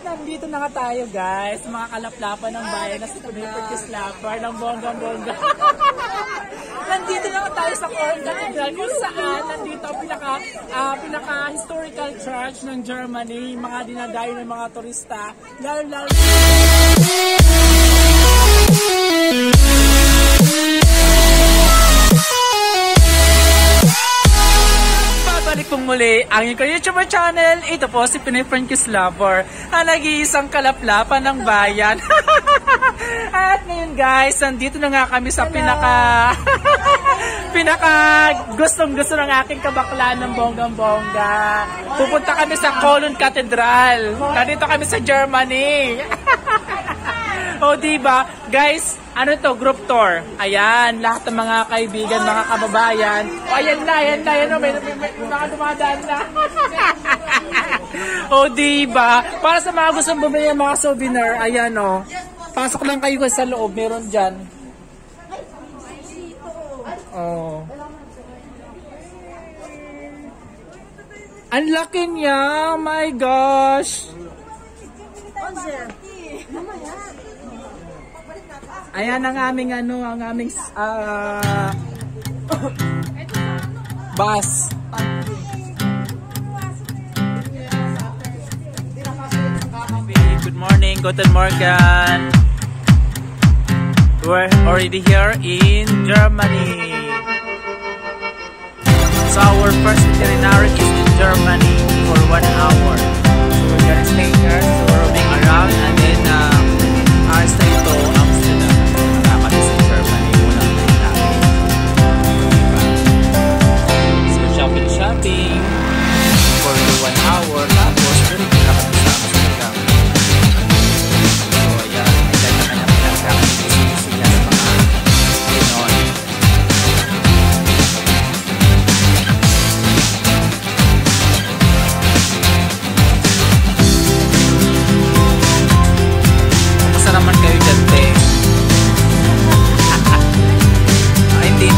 Nandito na nga tayo guys, mga kalaplapan ng bayan na si Pinoy Slapper ng bonggang-bongga. Nandito na nga tayo sa Cologne Cathedral kung saan nandito ang pinaka-historical church ng Germany, mga dinadayo ng mga turista. Lalo balik pong muli ang inyong YouTuber channel. Ito po si Pinoy Slapper, ang nag-iisang kalaplapan ng bayan. At ngayon guys, nandito na nga kami sa pinaka gustong-gusto ng aking kabaklaan ng bonggang-bongga. Pupunta kami sa Cologne Cathedral. Nandito kami sa Germany. O diba, guys, ano to, group tour. Ayan, lahat ng mga kaibigan, mga kababayan. O ayan na, may mga dumadaan na. O diba, para sa mga gustong bumili ng mga souvenir, ayan o. Pasok lang kayo sa loob, meron dyan. Oh. Ang laki niya, my gosh. Ayan ang aming bus. Good morning, guten Morgen. We're already here in Germany. So our first itinerary is in Germany for 1 hour. So we're gonna stay here, so we're roaming around and then stay to Amsterdam. Nakakali sa Germany, unang trip natin. So shopping for 1 hour. Tapos meron din ako sa Amsterdam. So ayan, may kanya-kanya pinagkakasin sila sa mga Pinoy. Naman kayo dyan, te. Hindi.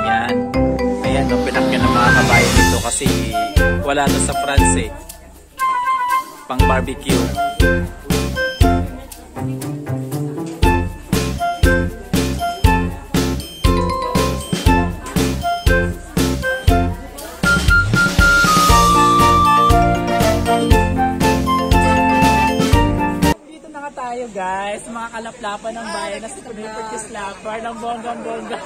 Yan. Ayan, no, pinakyan ng mga kabayan dito kasi wala na sa France eh. Pang barbecue. Tayo guys, mga kalaplapan ng bayan na si Pinoy Slapper ng bonggang-bongga.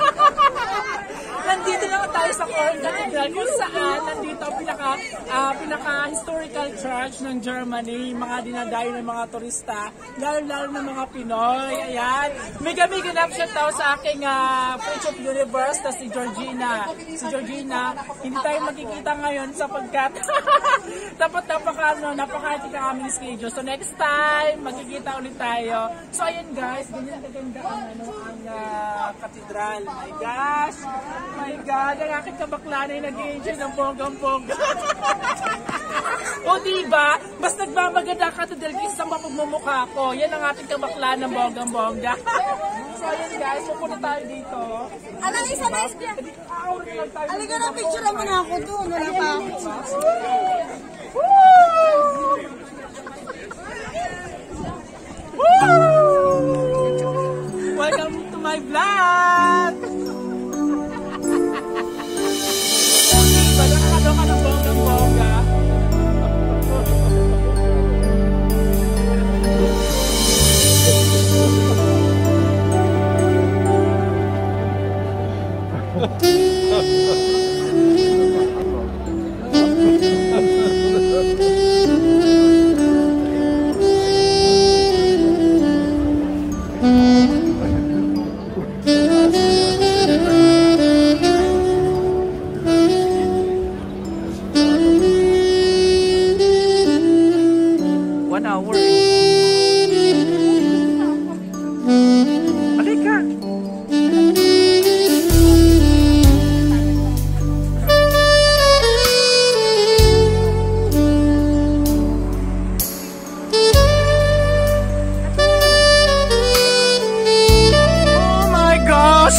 Nandito na tayo sa Cologne Cathedral kung saan nandito ang pinaka-historical church ng Germany, mga dinadayo ng mga turista, lalo ng mga Pinoy. Ayan, mega-mega shout out sa aking Prince of Universe na si Georgina. Si Georgina, hindi tayo magkikita ngayon sapagkat dapat napaka-hati ka aming schedule. So next time, magkikita ulit tayo. So ayan guys, ganyan kaganda ang katedral. My gosh! My God, ang aking kabaklaan ay nag-i-enjoy ng bonggang-bongga. O diba, mas nagmamaganda ang katedral kaysa sa mapagmumukha ko. Yan ang ating kabaklaan ng bonggang-bongga. So ayan guys, pupunta tayo dito. Alang isa na isya. Aliga na picture mo na ako doon. Wala pa ako. Welcome to my vlog! Nakakatawa ka ng bonggang-bongga.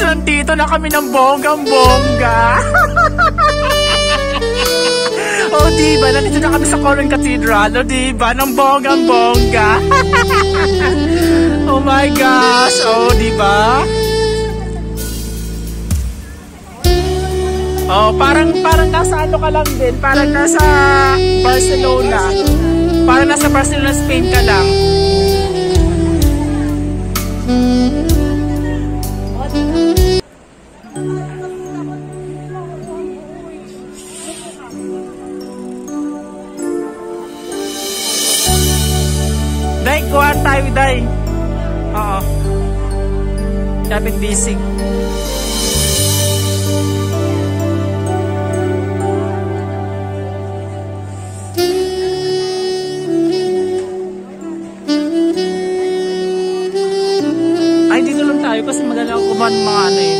nandito na kami ng bonggang-bongga. Oh, diba? Nandito na kami sa Coron Cathedral. Oh, diba? Ng bonggang-bongga. Oh my gosh. Oh, diba? Oh, parang nasa ano ka lang din. Parang nasa Barcelona. Parang nasa Barcelona, Spain ka lang. Day, kuhaan tayo, Day. Oo. Dapat busy. Ay, dito lang tayo kasi madala ako kumain mga ano eh.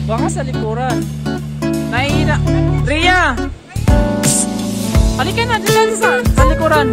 Baka sa likuran. Nahihina. Ria! Halika na, dito sa likuran.